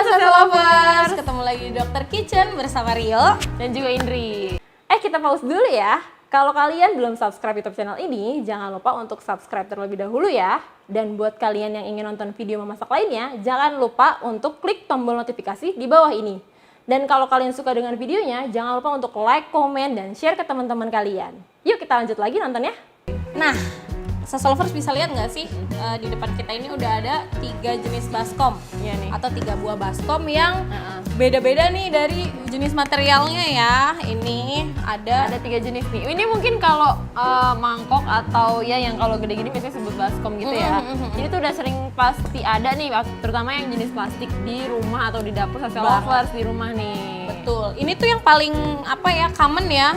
Social Lovers, ketemu lagi di Dr. Kitchen bersama Rio dan juga Indri. Kita pause dulu ya. Kalau kalian belum subscribe YouTube channel ini, jangan lupa untuk subscribe terlebih dahulu ya. Dan buat kalian yang ingin nonton video memasak lainnya, jangan lupa untuk klik tombol notifikasi di bawah ini. Dan kalau kalian suka dengan videonya, jangan lupa untuk like, komen, dan share ke teman-teman kalian. Yuk kita lanjut lagi nontonnya. Nah, Social Lovers bisa lihat nggak sih di depan kita ini udah ada 3 jenis baskom, Iya nih. atau 3 buah baskom yang beda-beda nih dari jenis materialnya ya. Ini ada 3 jenis nih. Ini mungkin kalau mangkok atau ya yang kalau gede gini biasanya sebut baskom gitu ya. Ini tuh udah sering pasti ada nih, terutama yang jenis plastik di rumah atau di dapur Social Lovers di rumah nih. betul. Ini tuh yang paling apa ya, common ya.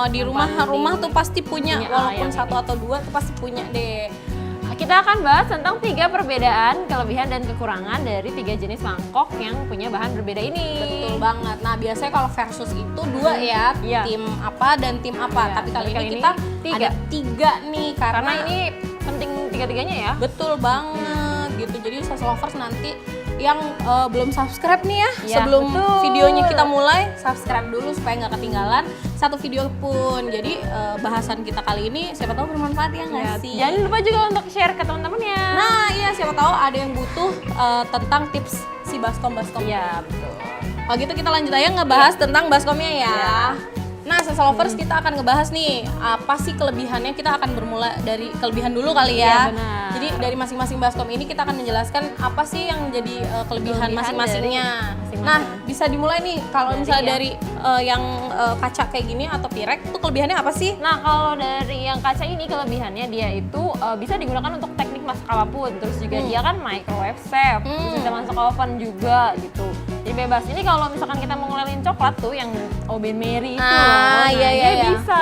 Di rumah tuh pasti punya walaupun satu atau 2 tuh pasti punya deh. Kita akan bahas tentang 3 perbedaan, kelebihan dan kekurangan dari 3 jenis mangkok yang punya bahan berbeda ini. Betul banget. Nah, biasanya kalau versus itu 2 ya, Iya. tim apa dan tim apa. Iya, Tapi kali kali ini ini kita 3. ada 3 nih Karena ini penting 3-3-nya ya. betul banget gitu. Jadi Social Lovers nanti yang belum subscribe nih ya, Iya, sebelum betul. videonya kita mulai, subscribe dulu supaya nggak ketinggalan satu video pun. Jadi bahasan kita kali ini siapa tahu bermanfaat ya nggak sih? Jangan lupa juga untuk share ke teman-temannya. Nah iya, siapa tahu ada yang butuh tentang tips si baskom-baskom. Iya, betul. Kalau gitu kita lanjut aja ngebahas tentang baskomnya ya. Nah, Social Lovers kita akan ngebahas nih apa sih kelebihannya. Kita akan bermula dari kelebihan dulu kali ya. Iya, benar. Jadi dari masing-masing baskom ini kita akan menjelaskan apa sih yang jadi kelebihan masing-masingnya. dari masing-masing. Nah, bisa dimulai nih kalau misalnya ya. dari yang kaca kayak gini atau pirek itu kelebihannya apa sih? Nah, kalau dari yang kaca ini kelebihannya dia itu bisa digunakan untuk teknik masak apapun. Terus juga dia kan microwave safe, bisa masuk oven juga gitu. Jadi bebas. Ini kalau misalkan kita mau ngelilin coklat tuh yang Oven Mary itu dia bisa.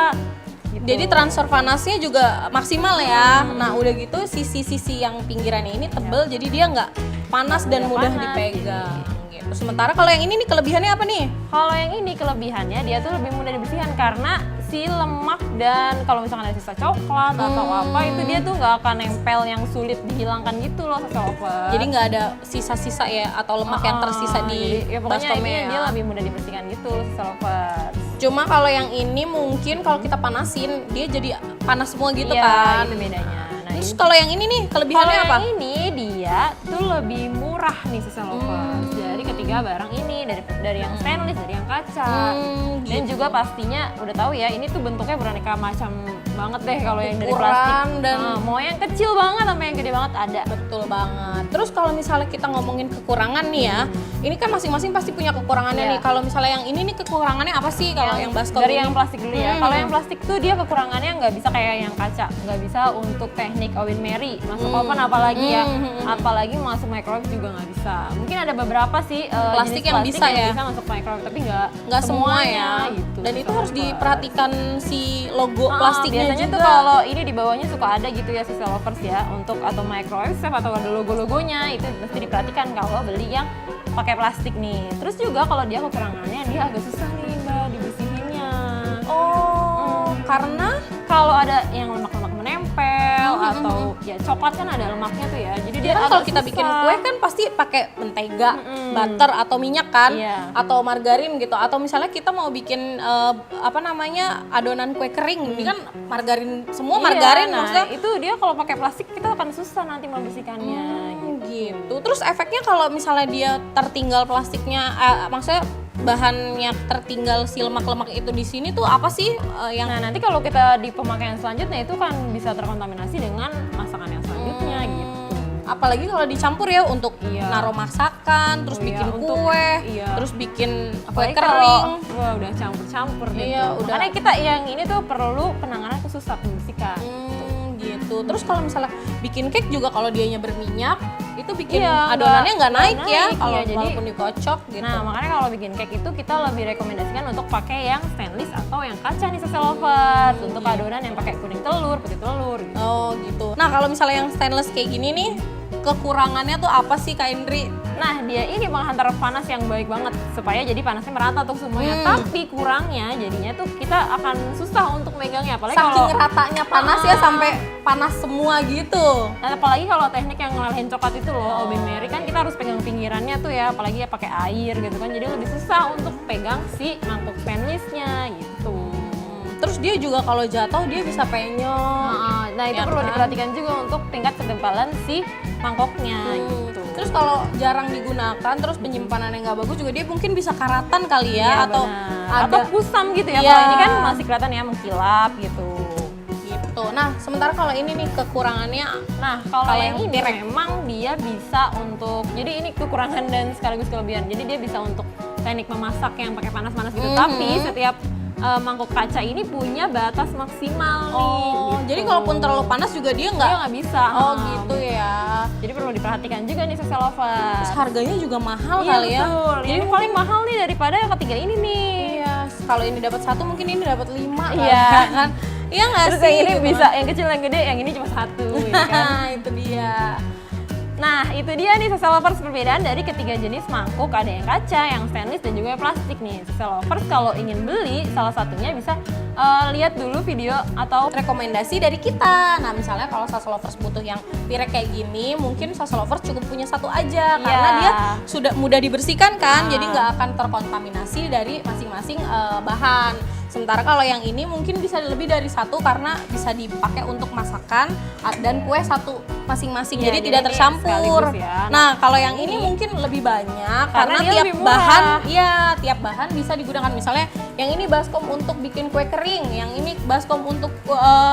Gitu. Jadi transfer panasnya juga maksimal ya. Nah, udah gitu sisi-sisi yang pinggirannya ini tebel, jadi dia nggak panas dan mudah dipegang. Gitu. Sementara kalau yang ini nih kelebihannya apa nih? Kalau yang ini kelebihannya dia tuh lebih mudah dibersihkan karena si lemak dan kalau misalkan ada sisa coklat atau apa itu dia tuh nggak akan nempel yang sulit dihilangkan gitu loh Social Lovers. Jadi nggak ada sisa-sisa ya atau lemak yang tersisa di ya pokoknya baskomnya ini ya. dia lebih mudah dibersihkan gitu Social Lovers. Cuma kalau yang ini mungkin kalau kita panasin dia jadi panas semua gitu Iya, kan. itu bedanya. Nah, Terus ini kalau yang ini nih kelebihannya kalau apa? yang ini dia tuh lebih murah nih Social Lovers dari ketiga barang ini, dari yang stainless, dari yang kaca. Dan juga pastinya udah tahu ya, ini tuh bentuknya beraneka macam banget deh kalau yang dari Ukuran plastik. dan Mau yang kecil banget sampai yang gede banget ada. betul banget. Terus kalau misalnya kita ngomongin kekurangan nih ya, ini kan masing-masing pasti punya kekurangannya Iya. nih. Kalau misalnya yang ini nih kekurangannya apa sih kalau yang baskom dari ini? yang plastik dulu ya. Kalau yang plastik tuh dia kekurangannya nggak bisa kayak yang kaca, nggak bisa untuk teknik Oven Mary masuk oven apalagi ya, apalagi masuk microwave juga nggak bisa. Mungkin ada beberapa sih Plastik jenis yang bisa ya? bisa masuk microwave, tapi nggak semua semuanya ya. gitu. Dan itu Social harus Lovers. diperhatikan si logo plastiknya biasanya juga. tuh kalau ini di bawahnya suka ada gitu ya Social Lovers ya, untuk atau microwave safe atau ada logo-logonya itu mesti diperhatikan kalau beli yang pakai plastik nih. Terus juga kalau dia kekurangannya dia agak susah nih Mbak dibersihinnya. Karena Kalau ada yang lemak-lemak menempel atau ya coklat kan ada lemaknya tuh ya. Jadi dia kan agak kalau kita susah. bikin kue kan pasti pakai mentega, butter atau minyak kan, Iya. atau margarin gitu. Atau misalnya kita mau bikin adonan kue kering, ini kan margarin semua, Iya, margarin nah, maksudnya. itu dia kalau pakai plastik kita akan susah nanti membersihkannya. Gitu. Terus efeknya kalau misalnya dia tertinggal plastiknya, maksudnya bahannya tertinggal si lemak-lemak itu di sini tuh apa sih yang Nah nanti kalau kita di pemakaian selanjutnya itu kan bisa terkontaminasi dengan masakan yang selanjutnya gitu. apalagi kalau dicampur ya untuk Iya. naruh masakan, terus Oh iya, bikin untuk- kue, iya. terus bikin kue Apalagi kering. wah udah campur-campur deh. Iya, tuh. udah. Makanya kita yang ini tuh perlu penanganan khusus saat membersihkan. Gitu. Terus kalau misalnya bikin cake juga kalau dianya berminyak, itu bikin Iya, adonannya nggak nggak naik ya naik, kalau iya, jadi- walaupun dikocok gitu. Nah makanya kalau bikin cake itu kita lebih rekomendasikan untuk pakai yang stainless atau yang kaca nih Social Lovers untuk adonan yang pakai kuning telur, putih telur. Gitu. Oh gitu. Nah kalau misalnya yang stainless kayak gini nih, kekurangannya tuh apa sih Kak Indri? Nah dia ini penghantar panas yang baik banget supaya jadi panasnya merata tuh semuanya. Tapi kurangnya jadinya tuh kita akan susah untuk megangnya. Apalagi Saking kalau ratanya panas sampai panas semua gitu. apalagi kalau teknik yang ngelehin coklat itu loh, Oven Mary kan kita kita harus pegang pinggirannya tuh ya, apalagi ya pakai air gitu kan, jadi lebih susah untuk pegang si mangkok stainlessnya gitu. Terus dia juga kalau jatuh dia bisa penyok. Nah itu Ya perlu kan? diperhatikan juga untuk tingkat ketebalan si mangkoknya gitu. Terus kalau jarang digunakan, terus penyimpanannya nggak bagus juga dia mungkin bisa karatan kali ya, Iya, atau benar. ada Atau kusam gitu ya. Iya. Kalau ini kan masih kelihatan ya mengkilap gitu. gitu. Nah, sementara kalau ini nih kekurangannya, Nah, kalau Kalau yang yang ini memang dia bisa untuk, jadi ini kekurangan dan sekaligus kelebihan. Jadi dia bisa untuk teknik memasak yang pakai panas-panas gitu. Tapi setiap mangkok kaca ini punya batas maksimal nih. Gitu. jadi kalaupun terlalu panas juga dia nggak. dia nggak bisa. Oh gitu ya. Jadi perlu diperhatikan juga nih social lovers. Terus harganya juga mahal Iya, kali ya. betul. Jadi Ini paling mahal nih daripada yang ketiga ini nih. iya, kalau ini dapat 1 mungkin ini dapat 5 Iya. kan. Iya nggak Terus sih? yang ini Gitu bisa, kan. yang kecil, yang gede, yang ini cuma 1 ya kan. Itu dia. Nah, itu dia nih social lovers perbedaan dari ketiga jenis mangkuk. Ada yang kaca, yang stainless, dan juga yang plastik nih. Social lovers kalau ingin beli salah satunya bisa lihat dulu video atau Rekomendasi dari kita. Nah, misalnya kalau Sasa Lovers butuh yang pirek kayak gini, mungkin Sasa Lovers cukup punya 1 aja karena dia sudah mudah dibersihkan kan, jadi nggak akan terkontaminasi dari masing-masing bahan. Sementara kalau yang ini mungkin bisa lebih dari 1 karena bisa dipakai untuk masakan dan kue 1 masing-masing, Iya, jadi jadi tidak ini tercampur. sekaligus ya. Nah, kalau yang ini mungkin lebih banyak karena dia tiap lebih murah. bahan, iya, tiap bahan bisa digunakan. Misalnya yang ini baskom untuk bikin kue kering, yang ini baskom untuk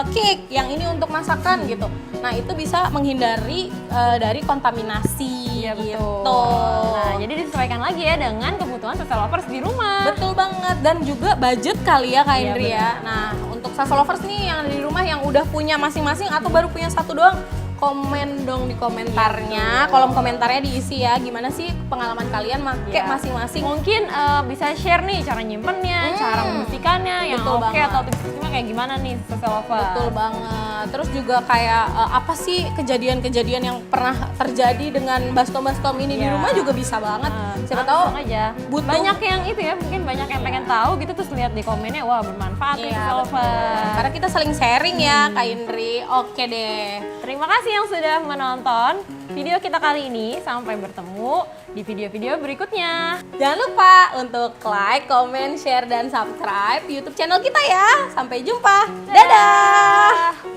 cake, yang ini untuk masakan gitu. Nah, itu bisa menghindari dari kontaminasi. Iya, gitu. betul. Nah, jadi disesuaikan lagi ya dengan kebutuhan social lovers di rumah. Betul banget, dan juga budget kali ya Kak Iya, Indri benar. ya. Nah, untuk Sasa Lovers nih yang ada di rumah yang udah punya masing-masing atau baru punya 1 doang, komen dong di komentarnya. Kolom komentarnya diisi ya, gimana sih pengalaman kalian make Iya. masing-masing. Mungkin bisa share nih cara nyimpennya, cara membersihkannya, yang Betul oke banget. atau tips-tipsnya kayak gimana nih social lovers. Betul banget. Terus juga kayak apa sih kejadian-kejadian yang pernah terjadi dengan baskom-baskom ini di Iya. rumah juga bisa banget. Siapa Langsung tahu aja. butuh- Banyak yang itu ya, mungkin banyak yang pengen tahu gitu terus lihat di komennya, wah bermanfaat nih Iya, social betul. lovers. Karena kita saling sharing ya Kak Indri. Oke deh. Terima kasih yang sudah menonton video kita kali ini. Sampai bertemu di video-video berikutnya. Jangan lupa untuk like, comment, share, dan subscribe YouTube channel kita ya. Sampai jumpa. Dadah.